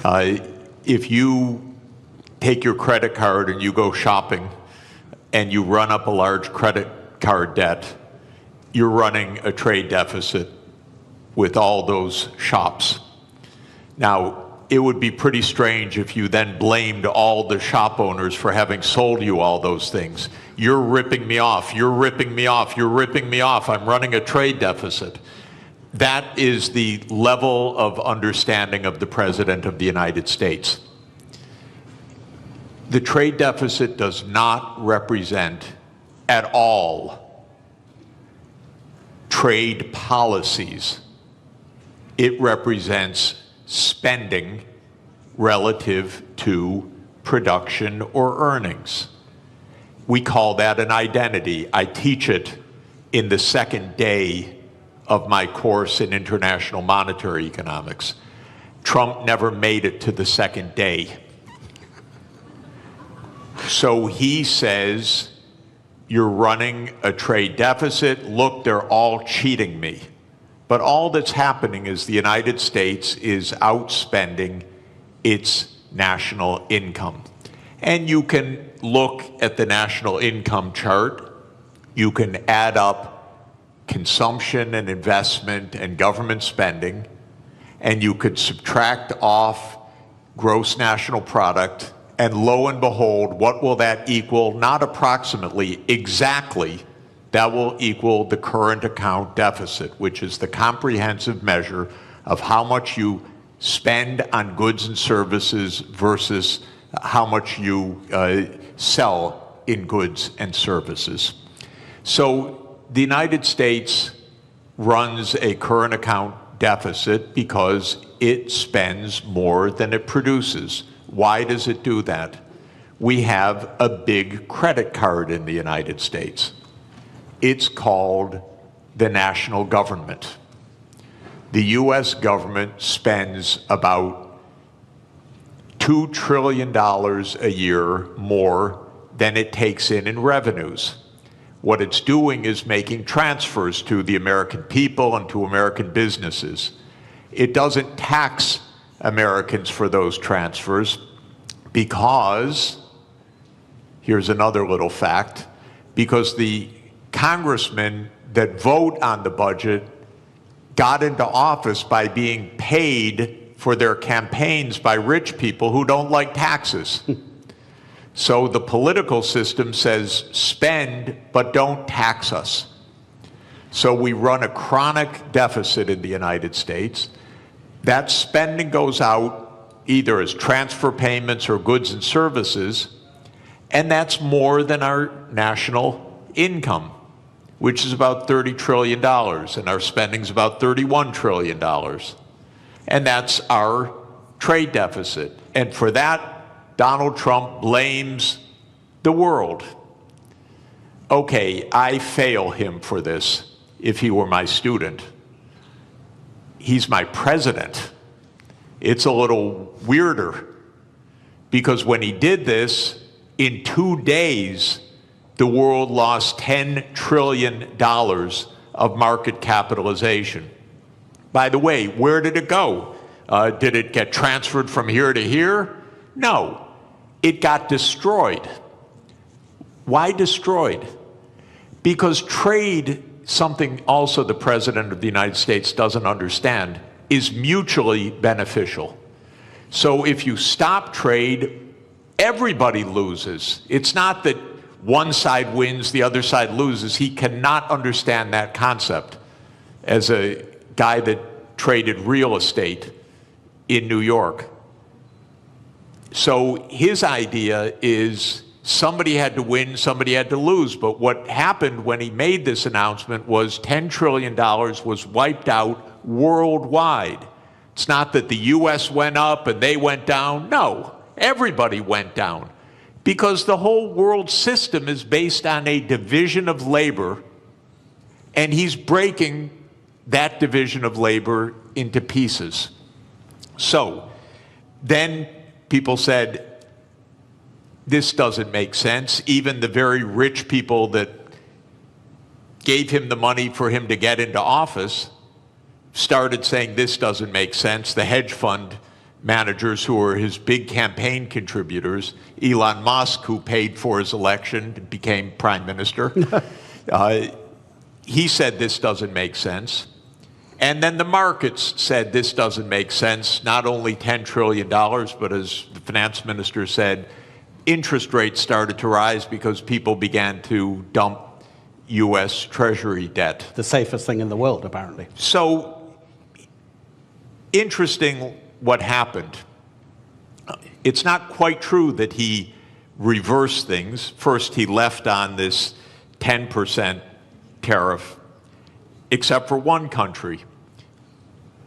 If you take your credit card and you go shopping and you run up a large credit card debt, you're running a trade deficit with all those shops. Now, it would be pretty strange if you then blamed all the shop owners for having sold you all those things. You're ripping me off, you're ripping me off, you're ripping me off, I'm running a trade deficit. That is the level of understanding of the President of the United States. The trade deficit does not represent at all trade policies. It represents spending relative to production or earnings. We call that an identity. I teach it in the second day of my course in international monetary economics. Trump never made it to the second day. So he says, you're running a trade deficit. Look, they're all cheating me. But all that's happening is the United States is outspending its national income. And you can look at the national income chart. You can add up consumption and investment and government spending, and you could subtract off gross national product, and lo and behold, what will that equal? Not approximately, exactly. That will equal the current account deficit, which is the comprehensive measure of how much you spend on goods and services versus how much you sell in goods and services. So the United States runs a current account deficit because it spends more than it produces. Why does it do that? We have a big credit card in the United States. It's called the national government. The US government spends about $2 trillion a year more than it takes in revenues. What it's doing is making transfers to the American people and to American businesses. It doesn't tax Americans for those transfers because, here's another little fact, because the congressmen that vote on the budget got into office by being paid for their campaigns by rich people who don't like taxes. So the political system says spend, but don't tax us. So we run a chronic deficit in the United States. That spending goes out either as transfer payments or goods and services, and that's more than our national income, which is about $30 trillion, and our spending is about $31 trillion. And that's our trade deficit. And for that, Donald Trump blames the world. Okay, I fail him for this if he were my student. He's my president. It's a little weirder because when he did this, in 2 days, the world lost $10 trillion of market capitalization. By the way, where did it go? Did it get transferred from here to here? No, it got destroyed. Why destroyed? Because trade, something also the President of the United States doesn't understand, is mutually beneficial. So if you stop trade, everybody loses. It's not that one side wins, the other side loses. He cannot understand that concept as a guy that traded real estate in New York. So his idea is somebody had to win, somebody had to lose. But what happened when he made this announcement was $10 trillion was wiped out worldwide. It's not that the US went up and they went down. No, everybody went down because the whole world system is based on a division of labor, and he's breaking that division of labor into pieces. So then people said, this doesn't make sense. Even the very rich people that gave him the money for him to get into office started saying this doesn't make sense. The hedge fund managers who were his big campaign contributors. Elon Musk, who paid for his election, became prime minister. He said this doesn't make sense. And then the markets said this doesn't make sense. Not only $10 trillion, but as the finance minister said, interest rates started to rise because people began to dump U.S. Treasury debt. The safest thing in the world, apparently. So, interesting what happened. It's not quite true that he reversed things. First, he left on this 10% tariff, except for one country,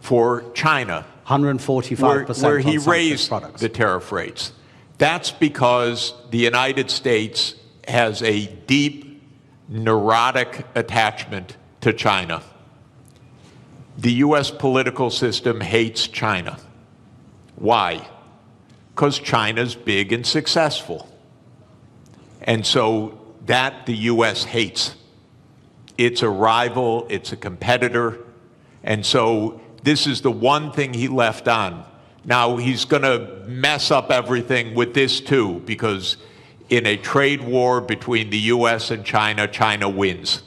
for China, 145% where he on raised products. the tariff rates. That's because the United States has a deep, neurotic attachment to China. The U.S. political system hates China. Why? Because China's big and successful. And so that the U.S. hates. It's a rival, it's a competitor, and so this is the one thing he left on. Now he's going to mess up everything with this too, because in a trade war between the U.S. and China, China wins.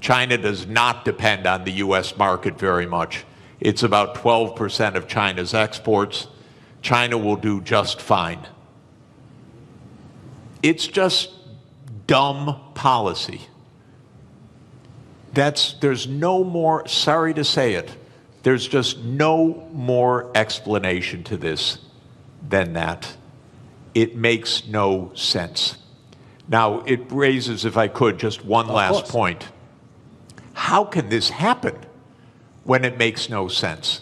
China does not depend on the U.S. market very much. It's about 12% of China's exports. China will do just fine. It's just dumb policy. There's no more, sorry to say it, there's just no more explanation to this than that. It makes no sense. Now, it raises, if I could, just one last point. How can this happen when it makes no sense?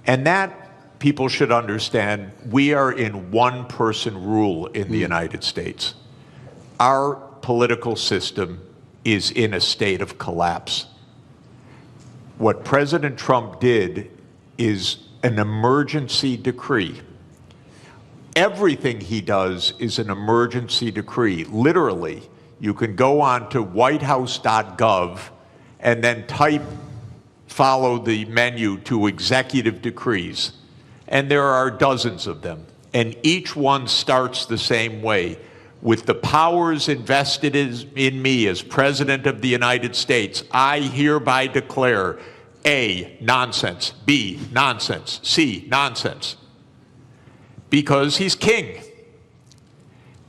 And that, people should understand, we are in one-person rule in the United States. Our political system is in a state of collapse. What President Trump did is an emergency decree. Everything he does is an emergency decree. Literally, you can go on to whitehouse.gov and then follow the menu to executive decrees. And there are dozens of them. And each one starts the same way. With the powers invested in me as President of the United States, I hereby declare A, nonsense, B, nonsense, C, nonsense. Because he's king.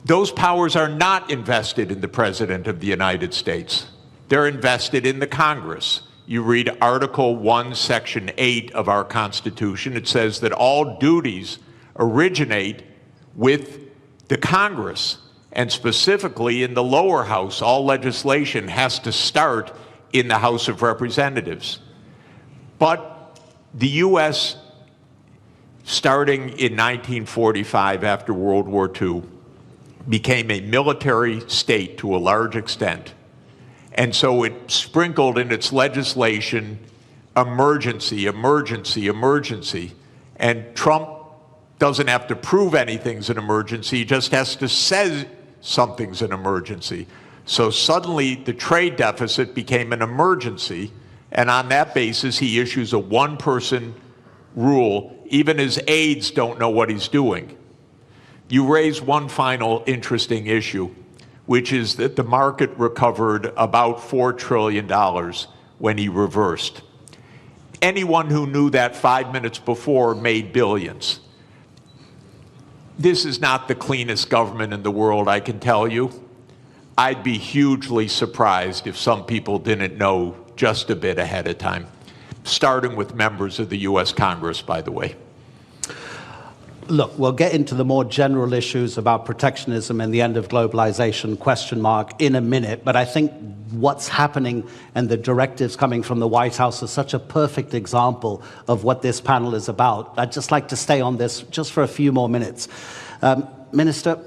Those powers are not invested in the President of the United States. They're invested in the Congress. You read Article 1, Section 8 of our Constitution. It says that all duties originate with the Congress. And specifically in the lower house, all legislation has to start in the House of Representatives. But the U.S., starting in 1945 after World War II, became a military state to a large extent. And so it sprinkled in its legislation emergency, emergency, emergency. And Trump doesn't have to prove anything's an emergency, he just has to say something's an emergency. So suddenly the trade deficit became an emergency, and on that basis he issues a one-person rule. Even his aides don't know what he's doing. You raise one final interesting issue, which is that the market recovered about $4 trillion when he reversed. Anyone who knew that 5 minutes before made billions. This is not the cleanest government in the world, I can tell you. I'd be hugely surprised if some people didn't know just a bit ahead of time, starting with members of the U.S. Congress, by the way. Look, we'll get into the more general issues about protectionism and the end of globalization, question mark, in a minute. But I think what's happening and the directives coming from the White House is such a perfect example of what this panel is about. I'd just like to stay on this just for a few more minutes. Minister,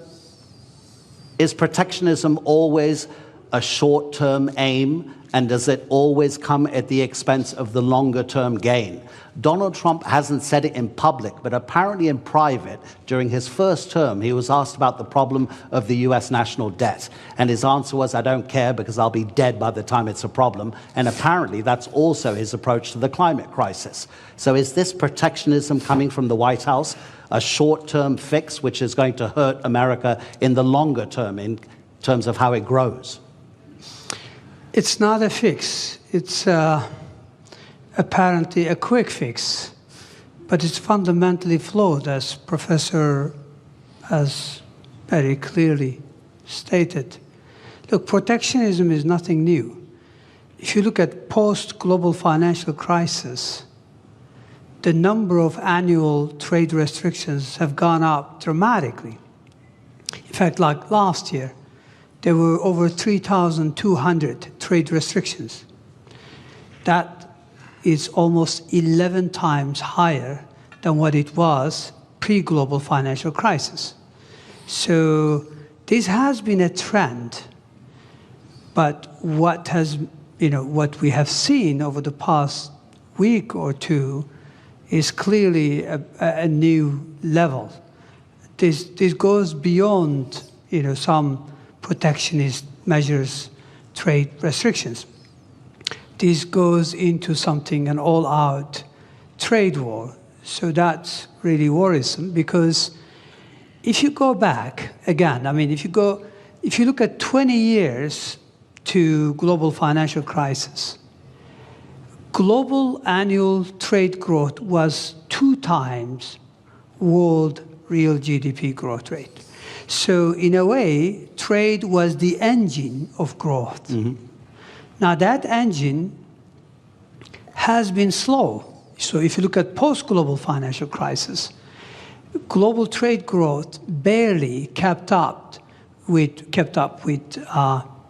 is protectionism always a short-term aim And does it always come at the expense of the longer-term gain? Donald Trump hasn't said it in public, but apparently in private, during his first term, he was asked about the problem of the US national debt. And his answer was, I don't care because I'll be dead by the time it's a problem. And apparently that's also his approach to the climate crisis. So is this protectionism coming from the White House, a short-term fix which is going to hurt America in the longer term in terms of how it grows? It's not a fix. It's apparently a quick fix, but it's fundamentally flawed, as Professor has very clearly stated. Look, protectionism is nothing new. If you look at post-global financial crisis, the number of annual trade restrictions have gone up dramatically. In fact, like last year, there were over 3,200 trade restrictions. That is almost 11 times higher than what it was pre-global financial crisis. So this has been a trend, but what we have seen over the past week or two is clearly a new level. This goes beyond some protectionist measures, trade restrictions. This goes into something, an all-out trade war. So that's really worrisome, because if you go back, again, if you look at 20 years to global financial crisis, global annual trade growth was 2 times world real GDP growth rate. So in a way, trade was the engine of growth. Mm-hmm. Now that engine has been slow. So if you look at post-global financial crisis, global trade growth barely kept up with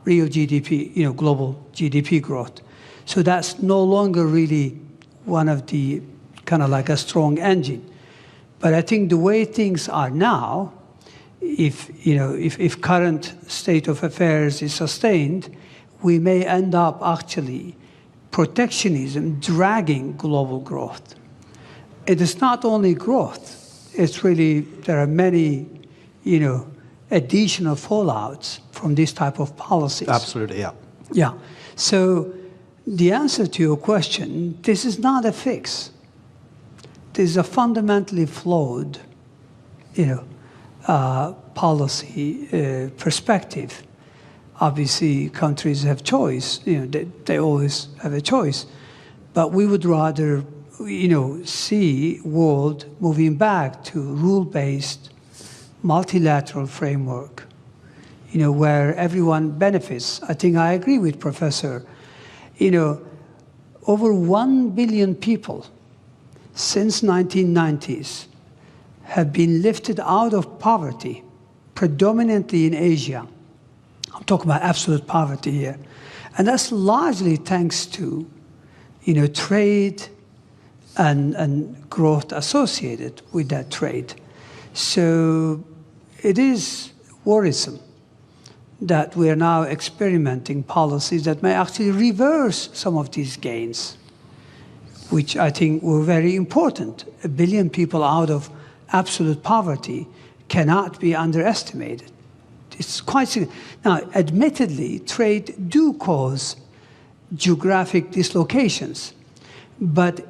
real GDP, global GDP growth. So that's no longer really one of the kind of like a strong engine. But I think the way things are now, if current state of affairs is sustained, we may end up actually protectionism dragging global growth. It is not only growth, it's really, there are many, additional fallouts from this type of policies. Absolutely, yeah. Yeah. So the answer to your question, this is not a fix. This is a fundamentally flawed, policy perspective. Obviously, countries have choice. They always have a choice. But we would rather, see world moving back to rule-based, multilateral framework, where everyone benefits. I think I agree with Professor. Over 1 billion people since 1990s have been lifted out of poverty, predominantly in Asia. I'm talking about absolute poverty here. And that's largely thanks to, trade and growth associated with that trade. So it is worrisome that we are now experimenting policies that may actually reverse some of these gains, which I think were very important. 1 billion people out of absolute poverty cannot be underestimated. It's quite significant. Now, admittedly, trade do cause geographic dislocations, but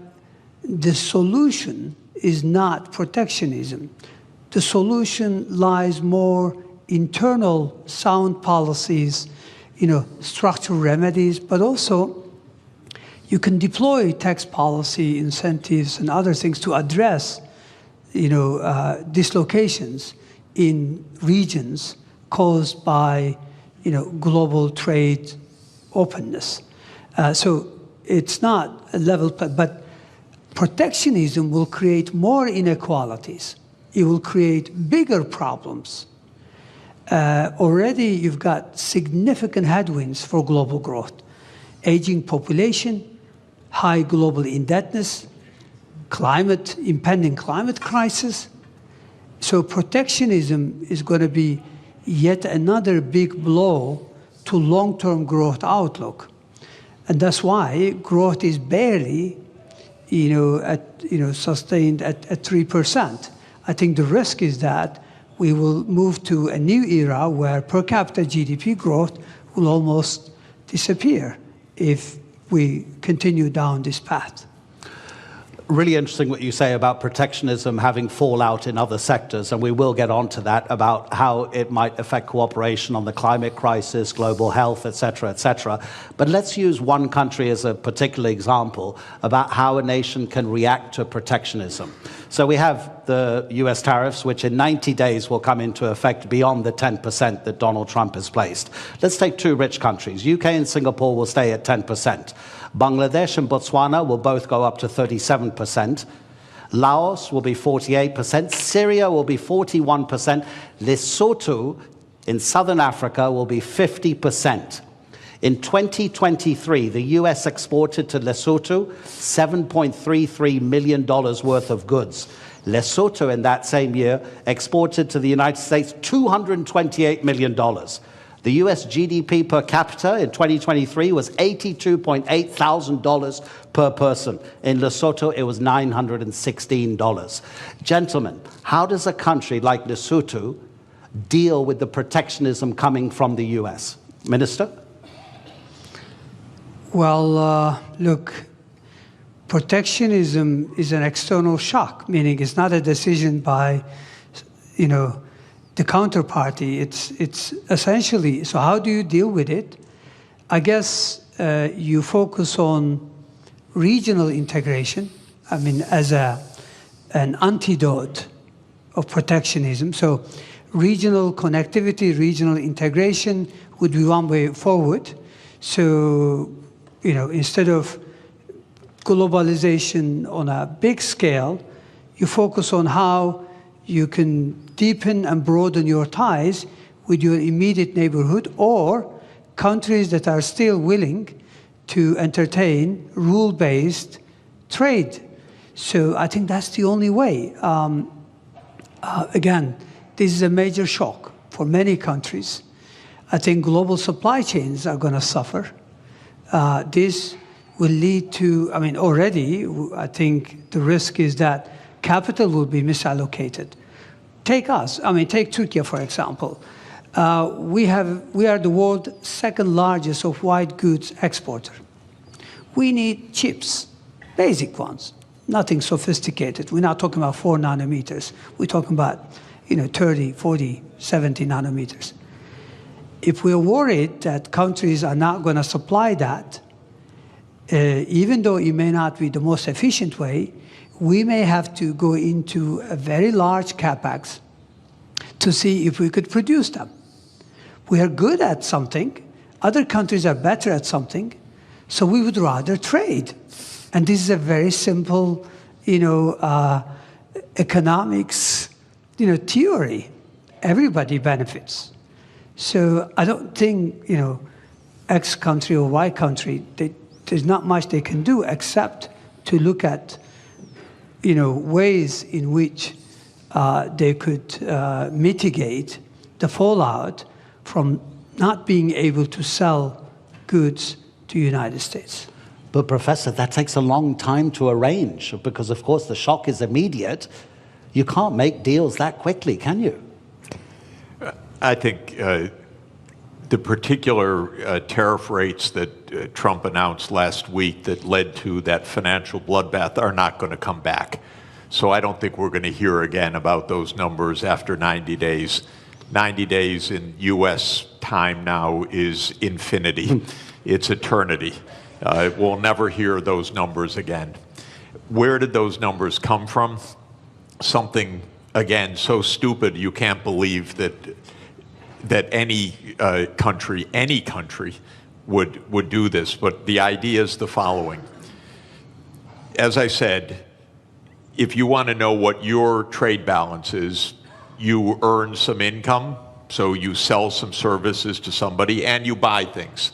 the solution is not protectionism. The solution lies more internal sound policies, structural remedies, but also you can deploy tax policy, incentives, and other things to address, dislocations in regions caused by, global trade openness. So it's not a level, but protectionism will create more inequalities. It will create bigger problems. Already you've got significant headwinds for global growth. Aging population, high global indebtedness, impending climate crisis. So protectionism is going to be yet another big blow to long-term growth outlook. And that's why growth is barely, sustained at 3%. I think the risk is that we will move to a new era where per capita GDP growth will almost disappear if we continue down this path. Really interesting what you say about protectionism having fallout in other sectors, and we will get onto that, about how it might affect cooperation on the climate crisis, global health, et cetera, But let's use one country as a particular example about how a nation can react to protectionism. So we have the US tariffs, which in 90 days will come into effect beyond the 10% that Donald Trump has placed. Let's take two rich countries. UK and Singapore will stay at 10%. Bangladesh and Botswana will both go up to 37%. Laos will be 48%. Syria will be 41%. Lesotho in southern Africa will be 50%. In 2023, the US exported to Lesotho $7.33 million worth of goods. Lesotho in that same year exported to the United States $228 million. The US GDP per capita in 2023 was $82,800 per person. In Lesotho, it was $916. Gentlemen, how does a country like Lesotho deal with the protectionism coming from the US? Minister? Well, look, protectionism is an external shock, meaning it's not a decision by, the counterparty. It's essentially, so how do you deal with it? I guess you focus on regional integration, as an antidote of protectionism. So regional connectivity, regional integration would be one way forward. So, instead of globalization on a big scale, you focus on how you can deepen and broaden your ties with your immediate neighborhood or countries that are still willing to entertain rule-based trade. So I think that's the only way. Again, this is a major shock for many countries. I think global supply chains are going to suffer. This will lead to, already, I think the risk is that capital will be misallocated. Take us, take Turkey, for example. We are the world's second largest of white goods exporter. We need chips, basic ones, nothing sophisticated. We're not talking about 4 nanometers. We're talking about 30, 40, 70 nanometers. If we're worried that countries are not going to supply that, even though it may not be the most efficient way, we may have to go into a very large capex to see if we could produce them. We are good at something. Other countries are better at something. So we would rather trade. And this is a very simple, economics, theory. Everybody benefits. So I don't think, X country or Y country, there's not much they can do except to look at, ways in which they could mitigate the fallout from not being able to sell goods to the United States. But Professor, that takes a long time to arrange because, of course, the shock is immediate. You can't make deals that quickly, can you? I think the particular tariff rates that Trump announced last week that led to that financial bloodbath are not going to come back. So I don't think we're going to hear again about those numbers after 90 days. 90 days in U.S. time now is infinity. It's eternity. We'll never hear those numbers again. Where did those numbers come from? Something, again, so stupid you can't believe that any country would do this. But the idea is the following. As I said, if you want to know what your trade balance is, you earn some income, so you sell some services to somebody, and you buy things.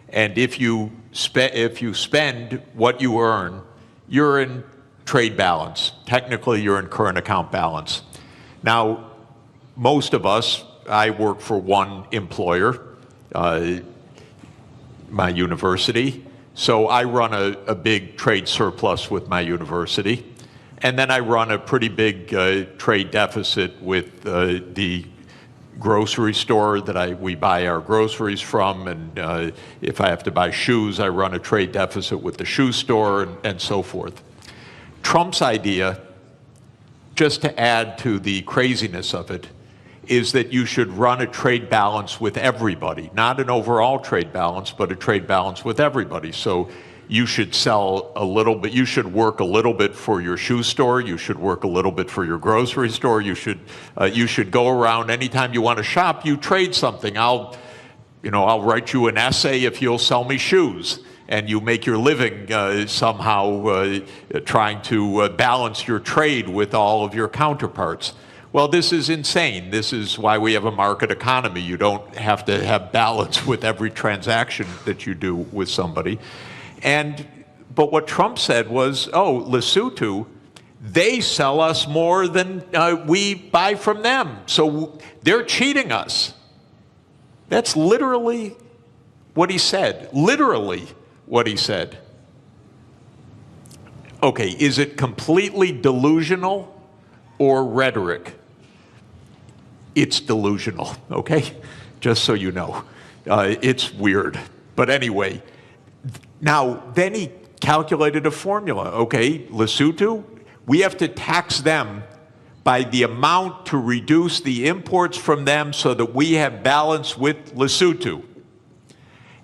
And if you spend what you earn, you're in trade balance. Technically, you're in current account balance. Now, most of us, I work for one employer, my university, So I run a big trade surplus with my university, and then I run a pretty big trade deficit with the grocery store that we buy our groceries from, and if I have to buy shoes, I run a trade deficit with the shoe store, and so forth. Trump's idea, just to add to the craziness of it, is that you should run a trade balance with everybody, not an overall trade balance, but a trade balance with everybody. So you should sell a little bit, you should work a little bit for your shoe store, you should work a little bit for your grocery store, you should go around anytime you want to shop, you trade something. I'll write you an essay if you'll sell me shoes. And you make your living somehow trying to balance your trade with all of your counterparts. Well, this is insane. This is why we have a market economy. You don't have to have balance with every transaction that you do with somebody. But what Trump said was, oh, Lesotho, they sell us more than we buy from them. So they're cheating us. That's literally what he said. Literally what he said. Okay, is it completely delusional or rhetoric? It's delusional, okay? Just so you know. It's weird. But anyway, now then he calculated a formula. Okay, Lesotho, we have to tax them by the amount to reduce the imports from them so that we have balance with Lesotho.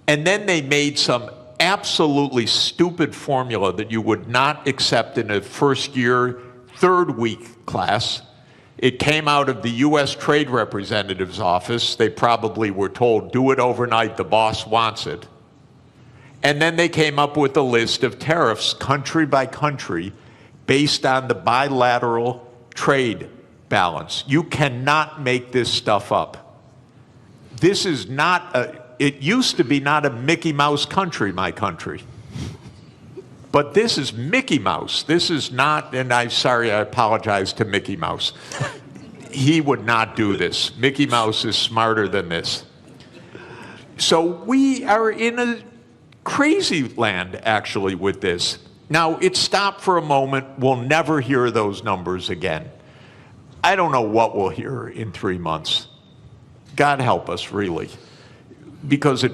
And then they made some absolutely stupid formula that you would not accept in a first year, third week class. It came out of the US Trade Representative's office. They probably were told, do it overnight, the boss wants it. And then they came up with a list of tariffs, country by country, based on the bilateral trade balance. You cannot make this stuff up. This is not it used to be not a Mickey Mouse country, my country. But this is Mickey Mouse. This is not, and I apologize to Mickey Mouse. He would not do this. Mickey Mouse is smarter than this. So we are in a crazy land, actually, with this. Now, it stopped for a moment. We'll never hear those numbers again. I don't know what we'll hear in 3 months. God help us, really. Because it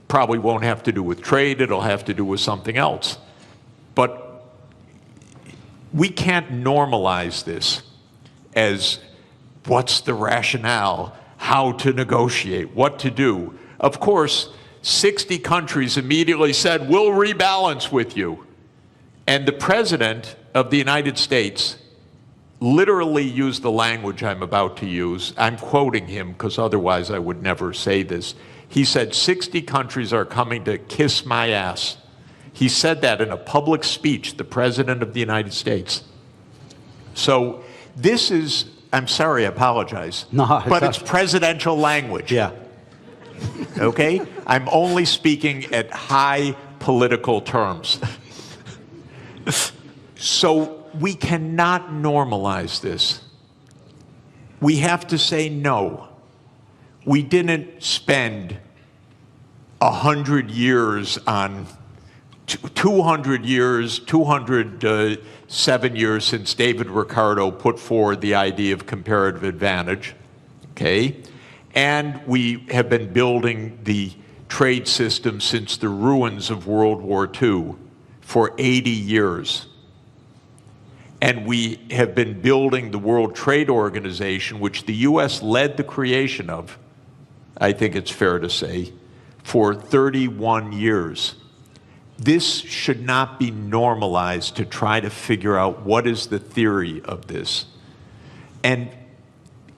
probably won't have to do with trade. It'll have to do with something else. But we can't normalize this as what's the rationale, how to negotiate, what to do. Of course, 60 countries immediately said, we'll rebalance with you. And the President of the United States literally used the language I'm about to use. I'm quoting him because otherwise I would never say this. He said, 60 countries are coming to kiss my ass. He said that in a public speech, the President of the United States. So this is, I'm sorry, I apologize. No, but it's presidential language. Yeah. Okay? I'm only speaking at high political terms. So we cannot normalize this. We have to say no. We didn't spend 100 years on 200 years, 207 years since David Ricardo put forward the idea of comparative advantage, okay? And we have been building the trade system since the ruins of World War II for 80 years. And we have been building the World Trade Organization, which the US led the creation of, I think it's fair to say, for 31 years. This should not be normalized to try to figure out what is the theory of this. And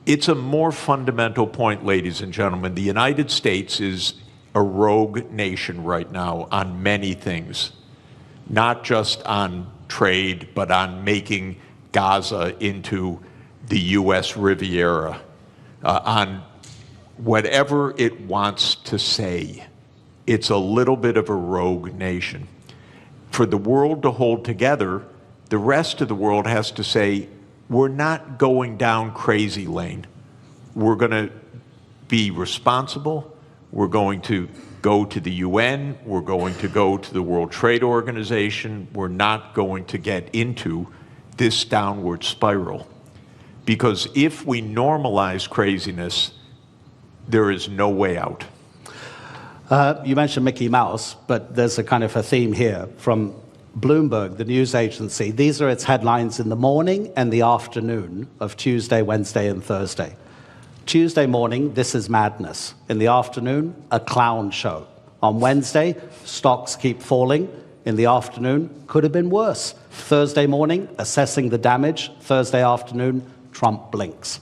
it's a more fundamental point, ladies and gentlemen. The United States is a rogue nation right now on many things, not just on trade, but on making Gaza into the US Riviera, on whatever it wants to say. It's a little bit of a rogue nation. For the world to hold together, the rest of the world has to say, we're not going down crazy lane. We're going to be responsible. We're going to go to the UN, we're going to go to the World Trade Organization. We're not going to get into this downward spiral. Because if we normalize craziness, there is no way out. You mentioned Mickey Mouse, but there's a kind of a theme here from Bloomberg, the news agency. These are its headlines in the morning and the afternoon of Tuesday, Wednesday, and Thursday. Tuesday morning, this is madness. In the afternoon, a clown show. On Wednesday, stocks keep falling. In the afternoon, could have been worse. Thursday morning, assessing the damage. Thursday afternoon, Trump blinks.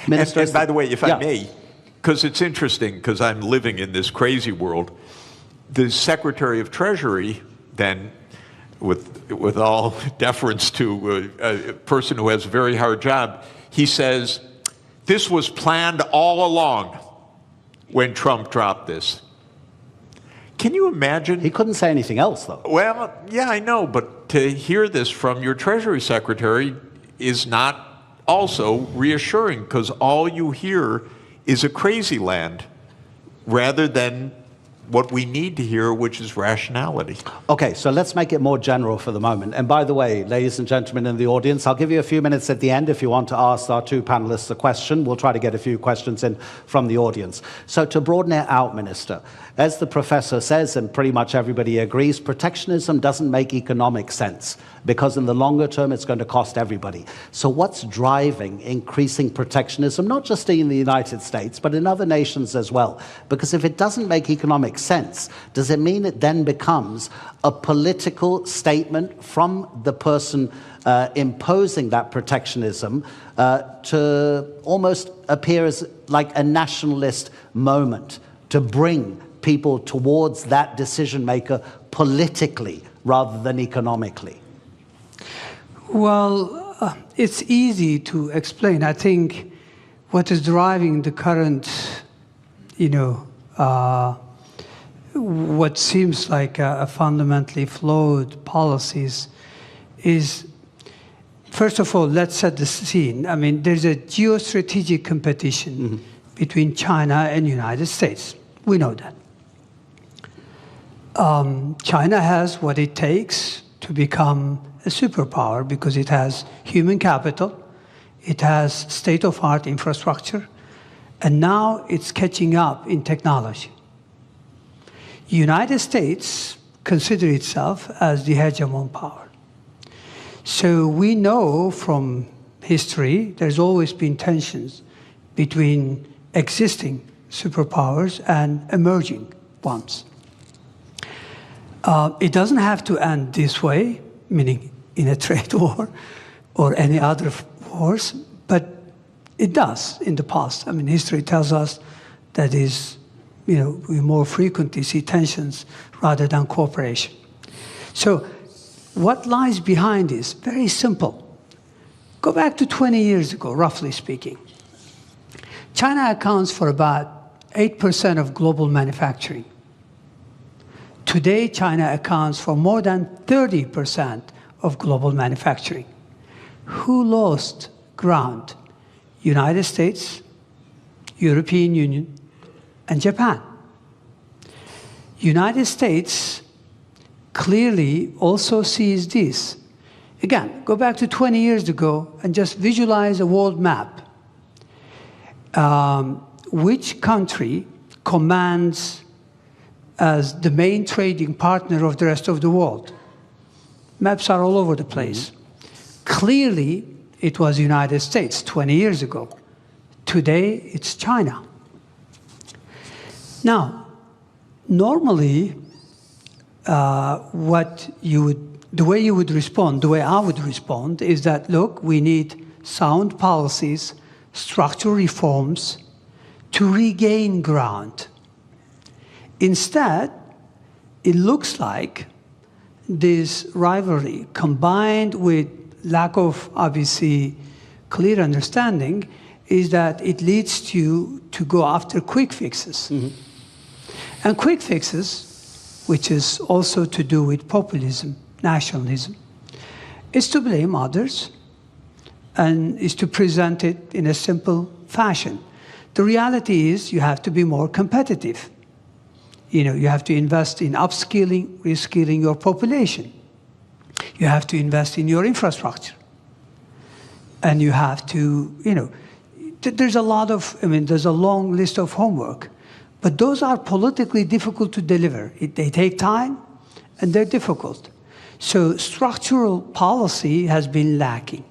And by the way, if I may, because it's interesting, because I'm living in this crazy world, the Secretary of Treasury then, with all deference to a person who has a very hard job, he says, this was planned all along when Trump dropped this. Can you imagine? He couldn't say anything else, though. Well, yeah, I know, but to hear this from your Treasury Secretary is not also reassuring, because all you hear is a crazy land rather than what we need to hear, which is rationality. Okay, so let's make it more general for the moment. And by the way, ladies and gentlemen in the audience, I'll give you a few minutes at the end if you want to ask our two panelists a question. We'll try to get a few questions in from the audience. So to broaden it out, Minister, as the professor says, and pretty much everybody agrees, protectionism doesn't make economic sense, because in the longer term, it's going to cost everybody. So what's driving increasing protectionism, not just in the United States, but in other nations as well? Because if it doesn't make economic sense, does it mean it then becomes a political statement from the person imposing that protectionism to almost appear as like a nationalist moment to bring people towards that decision maker politically rather than economically? Well, it's easy to explain. I think what is driving the current, what seems like a fundamentally flawed policies is, first of all, let's set the scene. I mean, there's a geostrategic competition between China and the United States. We know that. China has what it takes to become a superpower because it has human capital, it has state-of-the-art infrastructure, and now it's catching up in technology. The United States considers itself as the hegemon power. So we know from history there's always been tensions between existing superpowers and emerging ones. It doesn't have to end this way, meaning in a trade war or any other wars, but it does in the past. I mean, history tells us that we more frequently see tensions rather than cooperation. So what lies behind this? Very simple. Go back to 20 years ago, roughly speaking. China accounts for about 8% of global manufacturing. Today, China accounts for more than 30% of global manufacturing. Who lost ground? United States, European Union, and Japan. United States clearly also sees this. Again, go back to 20 years ago and just visualize a world map. Which country commands as the main trading partner of the rest of the world? Maps are all over the place. Clearly, it was the United States 20 years ago. Today, it's China. Now, normally, the way you would respond, the way I would respond, is that, look, we need sound policies, structural reforms to regain ground. Instead, it looks like this rivalry, combined with lack of, obviously, clear understanding, is that it leads you to go after quick fixes. And quick fixes, which is also to do with populism, nationalism, is to blame others and is to present it in a simple fashion. The reality is you have to be more competitive. You have to invest in upskilling, reskilling your population. You have to invest in your infrastructure. And you have to, there's a lot of, there's a long list of homework. But those are politically difficult to deliver. They take time, and they're difficult. So structural policy has been lacking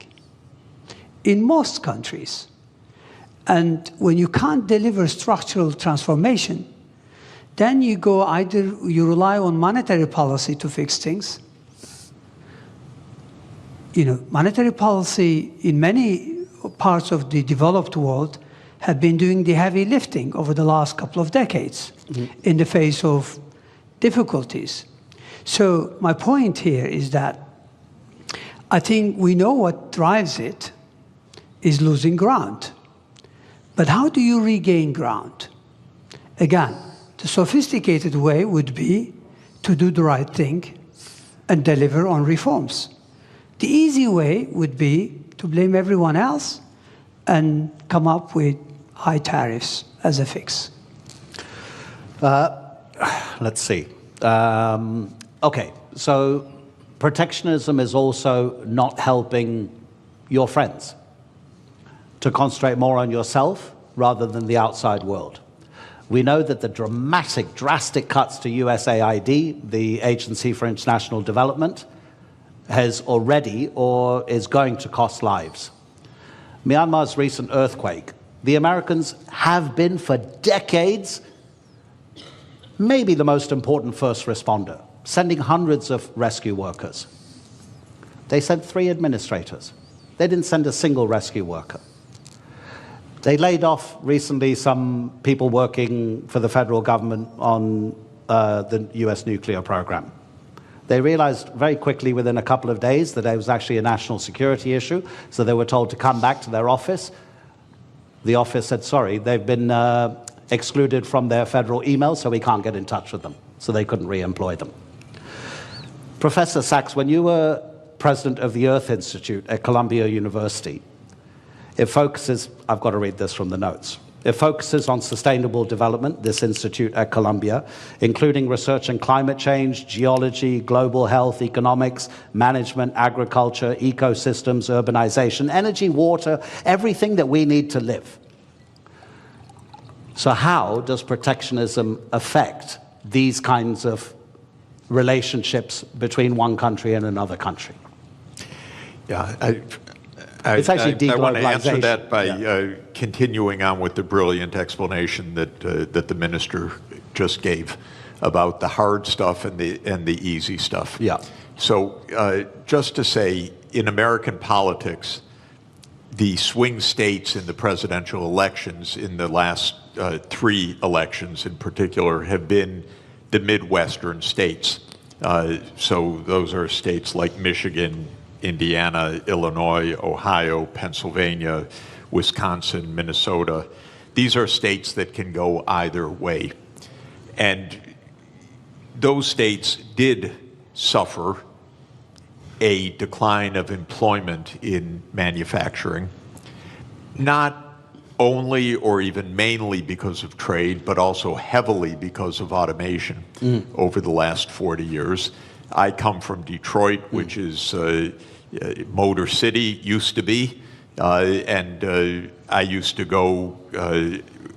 in most countries. And when you can't deliver structural transformation, then you go either you rely on monetary policy to fix things. Monetary policy in many parts of the developed world have been doing the heavy lifting over the last couple of decades in the face of difficulties. So my point here is that I think we know what drives it is losing ground. But how do you regain ground? Again, the sophisticated way would be to do the right thing and deliver on reforms. The easy way would be to blame everyone else and come up with high tariffs as a fix. Let's see. Okay, so protectionism is also not helping your friends to concentrate more on yourself rather than the outside world. We know that the drastic cuts to USAID, the Agency for International Development, has already or is going to cost lives. Myanmar's recent earthquake, the Americans have been for decades maybe the most important first responder, sending hundreds of rescue workers. They sent 3 administrators. They didn't send a single rescue worker. They laid off recently some people working for the federal government on the US nuclear program. They realized very quickly within a couple of days that it was actually a national security issue, so they were told to come back to their office. The office said, sorry, they've been excluded from their federal email, so we can't get in touch with them. So they couldn't re-employ them. Professor Sachs, when you were president of the Earth Institute at Columbia University, it focuses, I've got to read this from the notes. It focuses on sustainable development, this institute at Columbia, including research in climate change, geology, global health, economics, management, agriculture, ecosystems, urbanization, energy, water, everything that we need to live. So how does protectionism affect these kinds of relationships between one country and another country? Yeah, it's actually deglobalization. I want to answer that by continuing on with the brilliant explanation that the minister just gave about the hard stuff and the easy stuff. Yeah. So just to say, in American politics, the swing states in the presidential elections in the last 3 elections in particular have been the Midwestern states. So those are states like Michigan, Indiana, Illinois, Ohio, Pennsylvania, Wisconsin, Minnesota. These are states that can go either way. And those states did suffer a decline of employment in manufacturing, not only or even mainly because of trade, but also heavily because of automation over the last 40 years. I come from Detroit, which is Motor City, used to be, and I used to go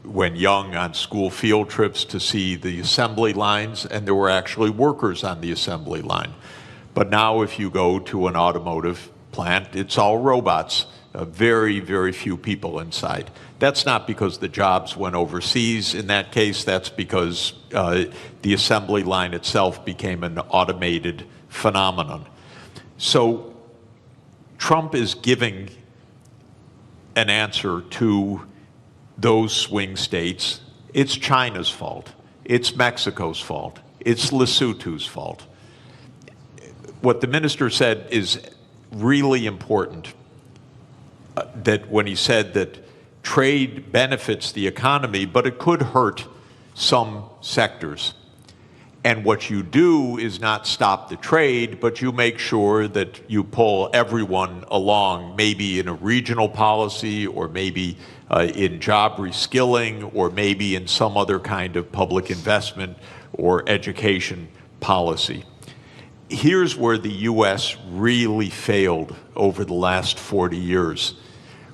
when young on school field trips to see the assembly lines, and there were actually workers on the assembly line. But now if you go to an automotive plant, it's all robots, very, very few people inside. That's not because the jobs went overseas. In that case, that's because the assembly line itself became an automated phenomenon. So Trump is giving an answer to those swing states. It's China's fault. It's Mexico's fault. It's Lesotho's fault. What the minister said is really important, that when he said that trade benefits the economy, but it could hurt some sectors. And what you do is not stop the trade, but you make sure that you pull everyone along, maybe in a regional policy, or maybe in job reskilling, or maybe in some other kind of public investment or education policy. Here's where the U.S. really failed over the last 40 years.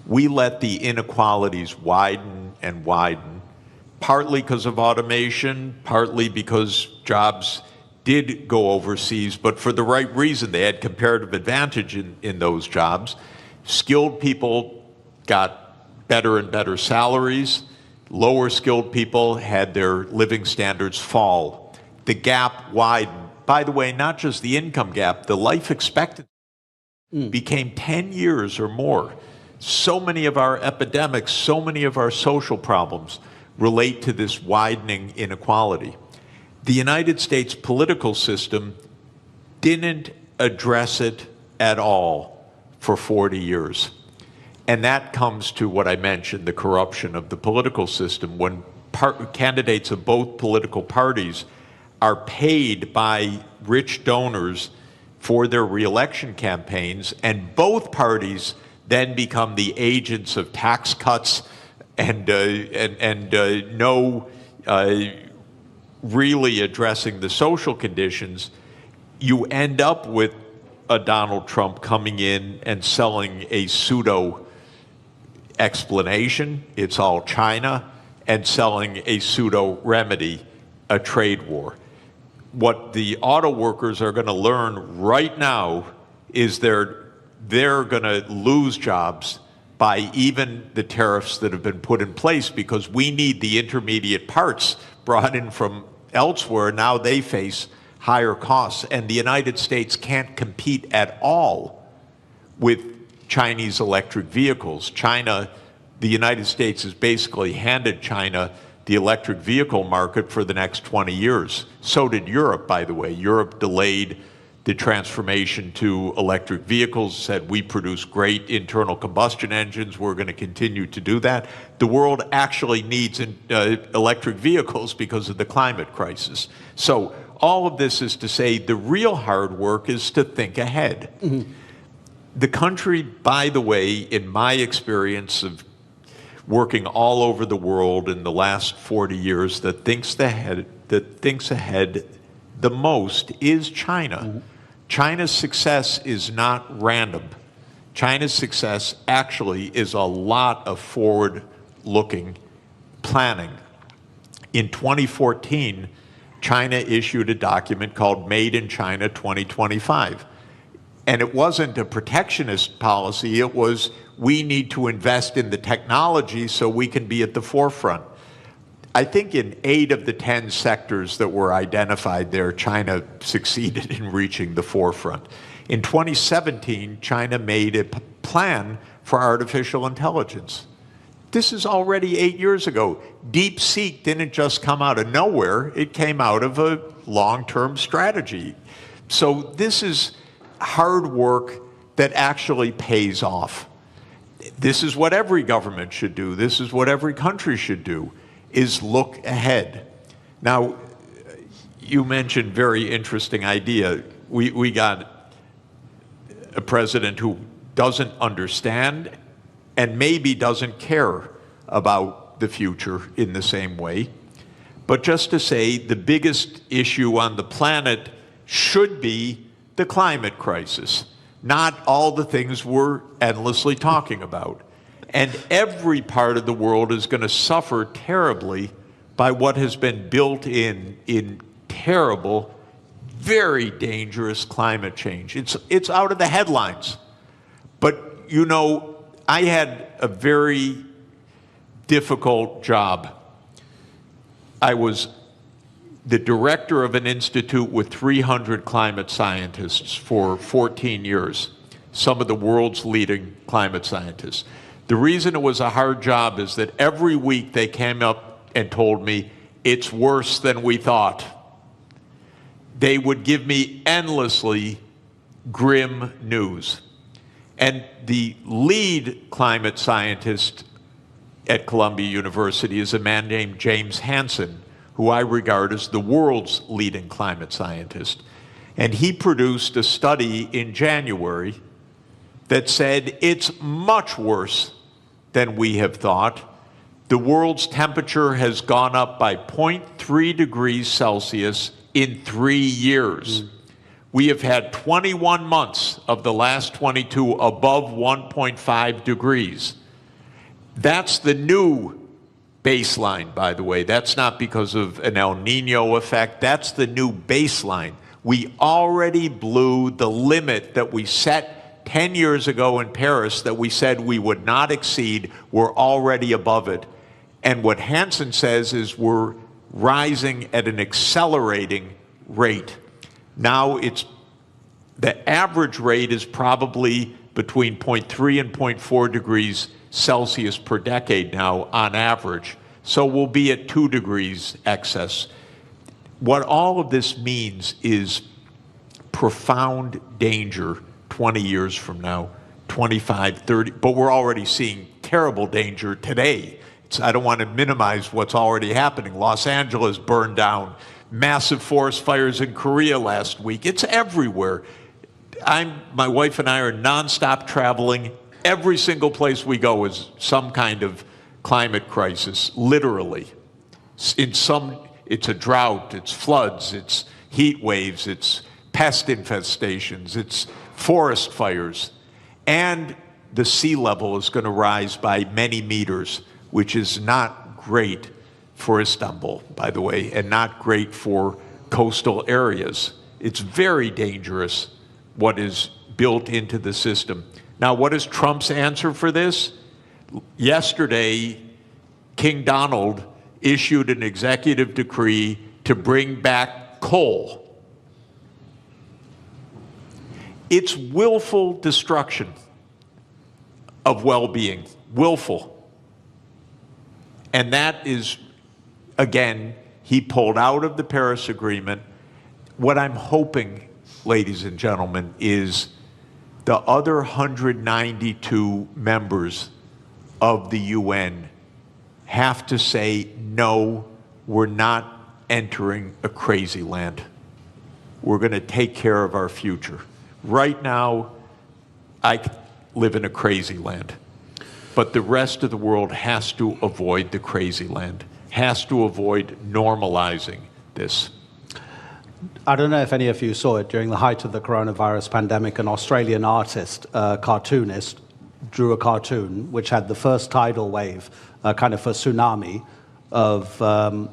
We let the inequalities widen and widen, partly because of automation, partly because jobs did go overseas, but for the right reason. They had comparative advantage in those jobs. Skilled people got better and better salaries. Lower skilled people had their living standards fall. The gap widened. By the way, not just the income gap, the life expectancy became 10 years or more. So many of our epidemics, so many of our social problems relate to this widening inequality. The United States political system didn't address it at all for 40 years. And that comes to what I mentioned, the corruption of the political system. When candidates of both political parties are paid by rich donors for their reelection campaigns, and both parties then become the agents of tax cuts and no really addressing the social conditions, you end up with a Donald Trump coming in and selling a pseudo explanation, it's all China, and selling a pseudo remedy, a trade war. What the auto workers are going to learn right now is they're going to lose jobs by even the tariffs that have been put in place, because we need the intermediate parts brought in from elsewhere. Now they face higher costs, and the United States can't compete at all with Chinese electric vehicles. The United States has basically handed China the electric vehicle market for the next 20 years. So did Europe, by the way. Europe delayed the transformation to electric vehicles, said we produce great internal combustion engines, we're going to continue to do that. The world actually needs electric vehicles because of the climate crisis. So all of this is to say the real hard work is to think ahead. Mm-hmm. The country, by the way, in my experience of working all over the world in the last 40 years, that thinks ahead the most is China. Mm-hmm. China's success is not random. China's success actually is a lot of forward-looking planning. In 2014, China issued a document called Made in China 2025. And it wasn't a protectionist policy, it was we need to invest in the technology so we can be at the forefront. I think in 8 of the 10 sectors that were identified there, China succeeded in reaching the forefront. In 2017, China made a plan for artificial intelligence. This is already 8 years ago. DeepSeek didn't just come out of nowhere, it came out of a long-term strategy. So this is hard work that actually pays off. This is what every government should do. This is what every country should do, is look ahead. Now, you mentioned very interesting idea. We got a president who doesn't understand and maybe doesn't care about the future in the same way. But just to say, the biggest issue on the planet should be the climate crisis, not all the things we're endlessly talking about. And every part of the world is going to suffer terribly by what has been built in terrible, very dangerous climate change. It's out of the headlines. But, you know, I had a very difficult job. I was the director of an institute with 300 climate scientists for 14 years, some of the world's leading climate scientists. The reason it was a hard job is that every week they came up and told me, it's worse than we thought. They would give me endlessly grim news. And the lead climate scientist at Columbia University is a man named James Hansen, who I regard as the world's leading climate scientist. And he produced a study in January that said it's much worse than we have thought. the world's temperature has gone up by 0.3 degrees Celsius in 3 years. We have had 21 months of the last 22 above 1.5 degrees. That's the new baseline, by the way. That's not because of an El Nino effect. That's the new baseline. We already blew the limit that we set 10 years ago in Paris that we said we would not exceed. We're already above it. And what Hansen says is we're rising at an accelerating rate. Now the average rate is probably between 0.3 and 0.4 degrees Celsius per decade now on average. So we'll be at 2 degrees excess. What all of this means is profound danger 20 years from now, 25, 30, but we're already seeing terrible danger today. I don't want to minimize what's already happening. Los Angeles burned down, massive forest fires in Korea last week. It's everywhere. My wife and I are nonstop traveling. Every single place we go is some kind of climate crisis, literally. It's a drought, it's floods, it's heat waves, it's pest infestations, it's forest fires. And the sea level is going to rise by many meters, which is not great for Istanbul, by the way, and not great for coastal areas. It's very dangerous what is built into the system. Now, what is Trump's answer for this? Yesterday, King Donald issued an executive decree to bring back coal. It's willful destruction of well-being, willful. And that is, again, he pulled out of the Paris Agreement. What I'm hoping, ladies and gentlemen, is the other 192 members of the UN have to say, no, we're not entering a crazy land. We're going to take care of our future. Right now, I live in a crazy land. But the rest of the world has to avoid the crazy land, has to avoid normalizing this. I don't know if any of you saw it during the height of the coronavirus pandemic. An Australian artist, cartoonist, drew a cartoon which had the first tidal wave, kind of a tsunami of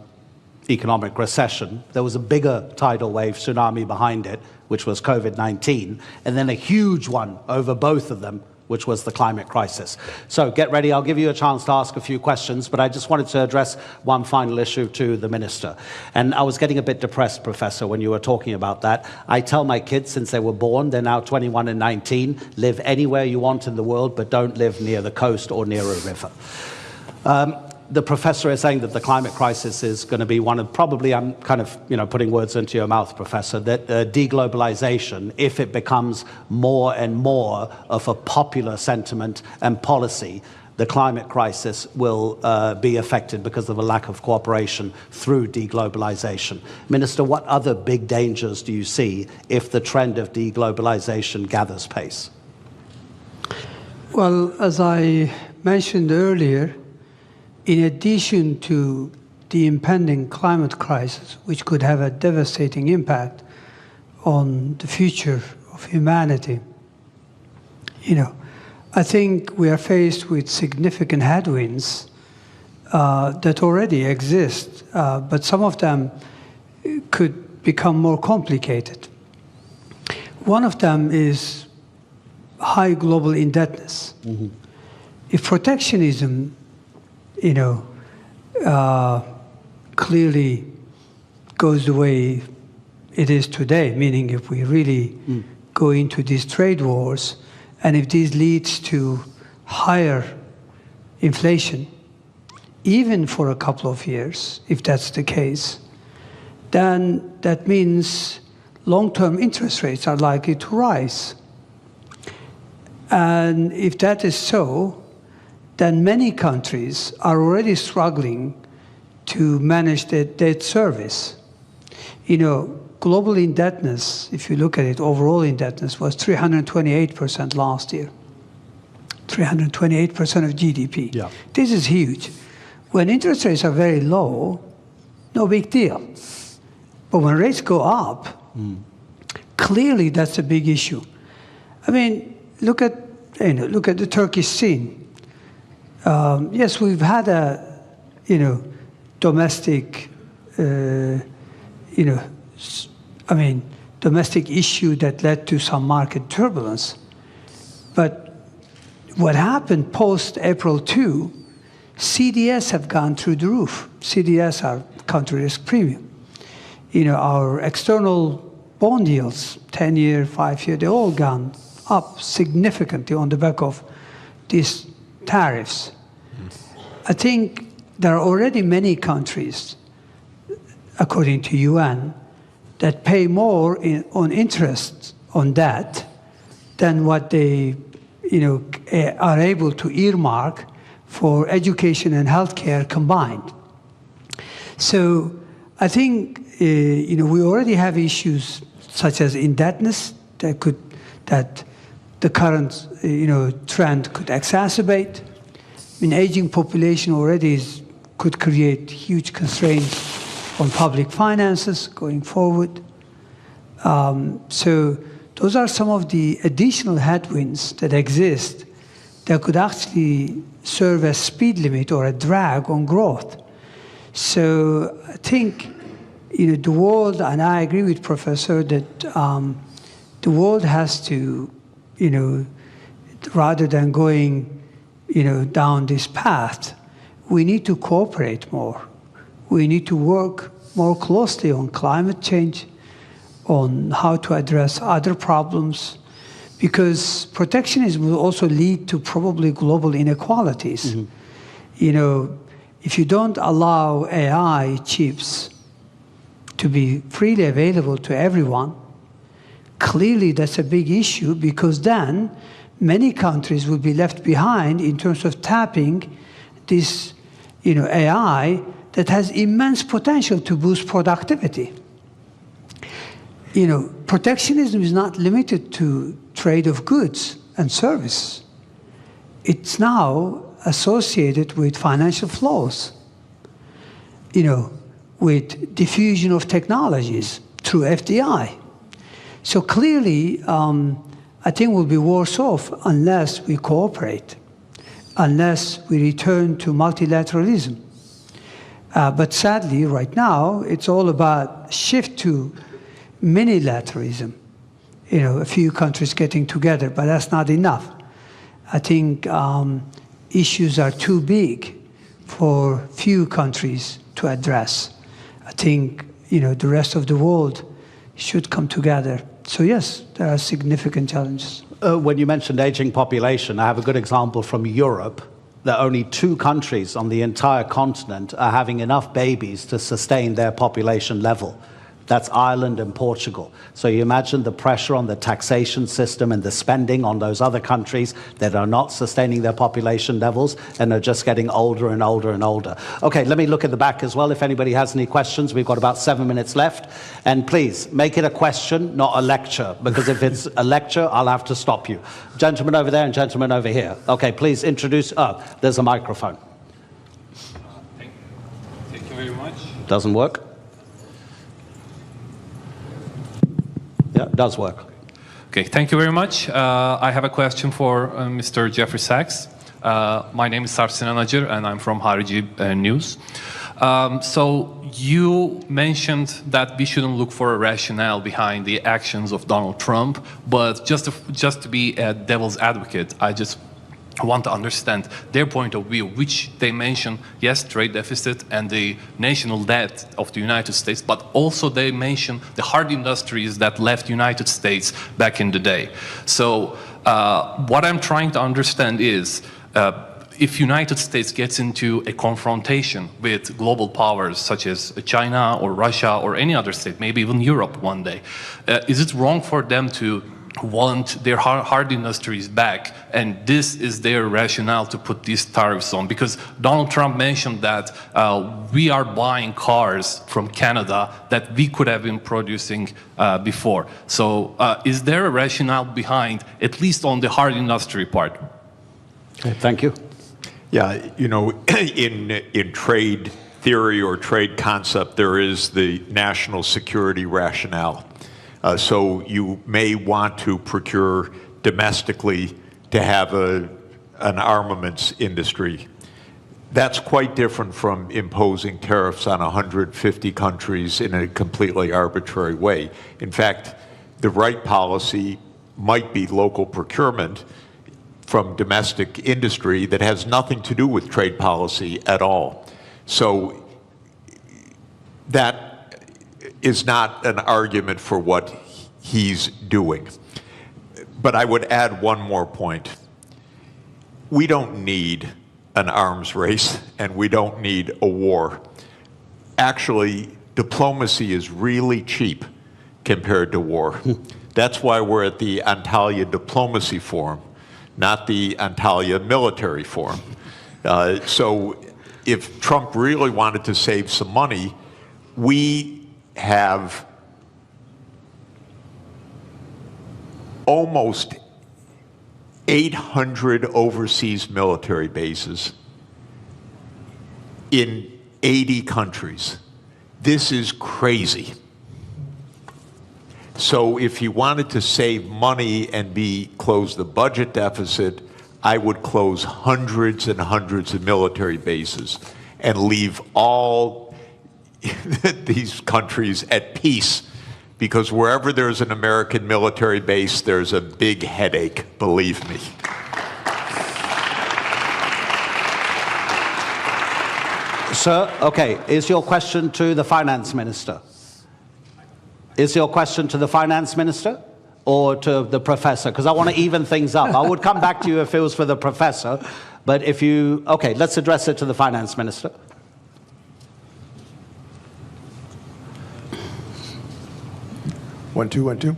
economic recession. There was a bigger tidal wave tsunami behind it, which was COVID-19, and then a huge one over both of them, which was the climate crisis. So get ready, I'll give you a chance to ask a few questions, but I just wanted to address one final issue to the minister. And I was getting a bit depressed, Professor, when you were talking about that. I tell my kids since they were born, they're now 21 and 19, live anywhere you want in the world, but don't live near the coast or near a river. The professor is saying that the climate crisis is going to be one of, probably, I'm kind of, putting words into your mouth, Professor, that deglobalization, if it becomes more and more of a popular sentiment and policy, the climate crisis will be affected because of a lack of cooperation through deglobalization. Minister, what other big dangers do you see if the trend of deglobalization gathers pace? Well, as I mentioned earlier, in addition to the impending climate crisis, which could have a devastating impact on the future of humanity, I think we are faced with significant headwinds that already exist, but some of them could become more complicated. One of them is high global indebtedness. Mm-hmm. If protectionism clearly goes the way it is today, meaning if we really go into these trade wars, and if this leads to higher inflation, even for a couple of years, if that's the case, then that means long-term interest rates are likely to rise. And if that is so, then many countries are already struggling to manage their debt service. Global indebtedness, if you look at it, overall indebtedness was 328% last year. 328% of GDP. Yeah. This is huge. When interest rates are very low, no big deal. But when rates go up, clearly that's a big issue. I mean, look at the Turkish scene. Yes, we've had a domestic domestic issue that led to some market turbulence. But what happened post-April 2, CDS have gone through the roof. CDS are country risk premium. Our external bond yields, 10-year, 5-year, they all gone up significantly on the back of these tariffs. I think there are already many countries, according to UN, that pay more on interest on that than what they are able to earmark for education and healthcare combined. So I think we already have issues such as indebtedness that the current trend could exacerbate. Aging population already could create huge constraints on public finances going forward. So those are some of the additional headwinds that exist that could actually serve as speed limit or a drag on growth. So I think the world, and I agree with Professor that the world has to, rather than going down this path, we need to cooperate more. We need to work more closely on climate change, on how to address other problems, because protectionism will also lead to probably global inequalities. If you don't allow AI chips to be freely available to everyone, clearly that's a big issue, because then many countries will be left behind in terms of tapping this AI that has immense potential to boost productivity. Protectionism is not limited to trade of goods and service. It's now associated with financial flows, with diffusion of technologies through FDI. So clearly, I think we'll be worse off unless we cooperate, unless we return to multilateralism. But sadly, right now, it's all about shift to minilateralism. A few countries getting together, but that's not enough. I think issues are too big for few countries to address. I think the rest of the world should come together. So yes, there are significant challenges. When you mentioned aging population, I have a good example from Europe that only 2 countries on the entire continent are having enough babies to sustain their population level. That's Ireland and Portugal. So you imagine the pressure on the taxation system and the spending on those other countries that are not sustaining their population levels and are just getting older and older and older. Okay, let me look at the back as well if anybody has any questions. We've got about 7 minutes left. And please, make it a question, not a lecture, because if it's a lecture, I'll have to stop you. Gentleman over there and gentleman over here. Okay, please introduce, there's a microphone. Thank you very much. Doesn't work? Yeah, it does work. Okay, thank you very much. I have a question for Mr. Jeffrey Sachs. My name is Sarp Sinan Acar, and I'm from Harici News. So you mentioned that we shouldn't look for a rationale behind the actions of Donald Trump, but just to be a devil's advocate, I just want to understand their point of view, which they mention, yes, trade deficit and the national debt of the United States, but also they mention the hard industries that left United States back in the day. So what I'm trying to understand is, if United States gets into a confrontation with global powers such as China or Russia or any other state, maybe even Europe one day, is it wrong for them to want their hard industries back, and this is their rationale to put these tariffs on? Because Donald Trump mentioned that we are buying cars from Canada that we could have been producing before. So is there a rationale behind, at least on the hard industry part? Okay, thank you. Yeah, in trade theory or trade concept, there is the national security rationale. So you may want to procure domestically to have an armaments industry. That's quite different from imposing tariffs on 150 countries in a completely arbitrary way. In fact, the right policy might be local procurement from domestic industry that has nothing to do with trade policy at all. So that is not an argument for what he's doing. But I would add one more point. We don't need an arms race, and we don't need a war. Actually, diplomacy is really cheap compared to war. That's why we're at the Antalya Diplomacy Forum, not the Antalya Military Forum. So if Trump really wanted to save some money, we have almost 800 overseas military bases in 80 countries. This is crazy. So if he wanted to save money and close the budget deficit, I would close hundreds and hundreds of military bases and leave all these countries at peace. Because wherever there's an American military base, there's a big headache, believe me. Sir, okay, is your question to the finance minister? Is your question to the finance minister or to the professor? Because I want to even things up. I would come back to you if it was for the professor, but if you, okay, let's address it to the finance minister. One, two.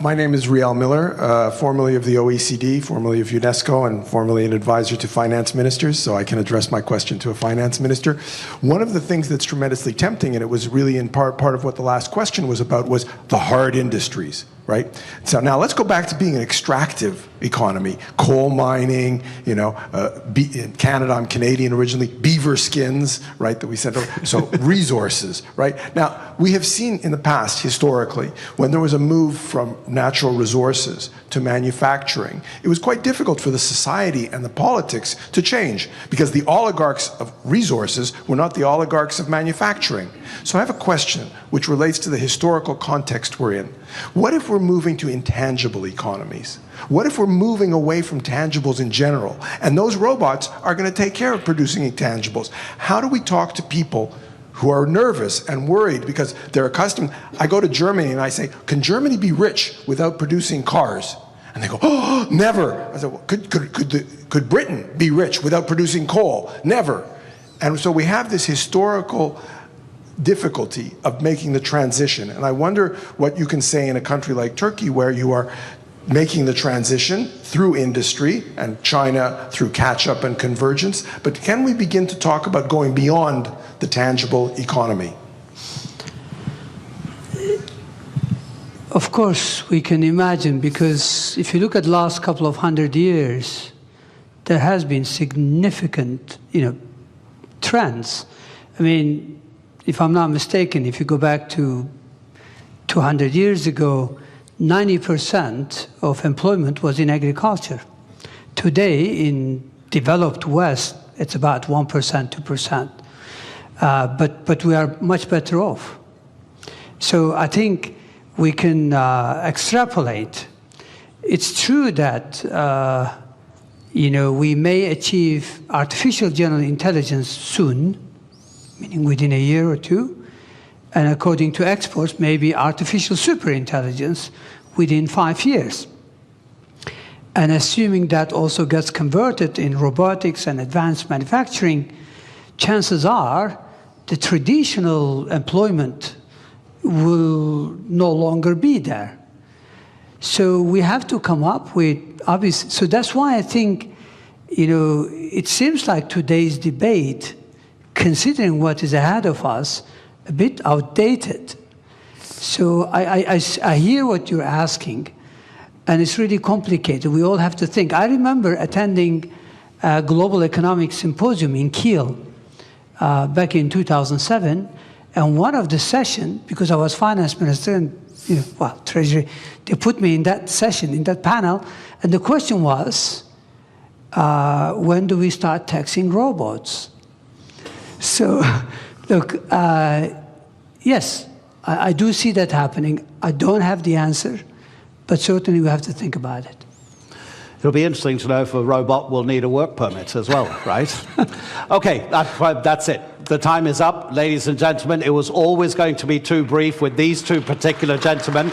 My name is Riel Miller, formerly of the OECD, formerly of UNESCO, and formerly an advisor to finance ministers, so I can address my question to a finance minister. One of the things that's tremendously tempting, and it was really in part of what the last question was about, was the hard industries, right? So now let's go back to being an extractive economy. Coal mining, in Canada, I'm Canadian originally, beaver skins, right, that we sent over. So resources, right? Now, we have seen in the past, historically, when there was a move from natural resources to manufacturing, it was quite difficult for the society and the politics to change because the oligarchs of resources were not the oligarchs of manufacturing. So I have a question which relates to the historical context we're in. What if we're moving to intangible economies? What if we're moving away from tangibles in general, and those robots are going to take care of producing intangibles? How do we talk to people who are nervous and worried because they're accustomed? I go to Germany and I say, can Germany be rich without producing cars? And they go, oh, never. I said, well, could Britain be rich without producing coal? Never. And so we have this historical difficulty of making the transition. And I wonder what you can say in a country like Turkey, where you are making the transition through industry, and China through catch-up and convergence. But can we begin to talk about going beyond the tangible economy? Of course, we can imagine, because if you look at the last couple of 100 years, there has been significant, trends. I mean, if I'm not mistaken, if you go back to 200 years ago, 90% of employment was in agriculture. Today, in developed West, it's about 1%, 2%. But we are much better off. So I think we can extrapolate. It's true that we may achieve artificial general intelligence soon, meaning within a year or two, and according to experts, maybe artificial superintelligence within 5 years. And assuming that also gets converted in robotics and advanced manufacturing, chances are the traditional employment will no longer be there. So we have to come up with obvious. So that's why I think, it seems like today's debate, considering what is ahead of us, a bit outdated. So I hear what you're asking, and it's really complicated. We all have to think. I remember attending Global Economic Symposium in Kiel back in 2007. And one of the sessions, because I was finance minister and treasury, they put me in that session, in that panel, and the question was, when do we start taxing robots? So, look, yes, I do see that happening. I don't have the answer, but certainly we have to think about it. It'll be interesting to know if a robot will need a work permit as well, right? Okay, that's it. The time is up, ladies and gentlemen. It was always going to be too brief with these two particular gentlemen.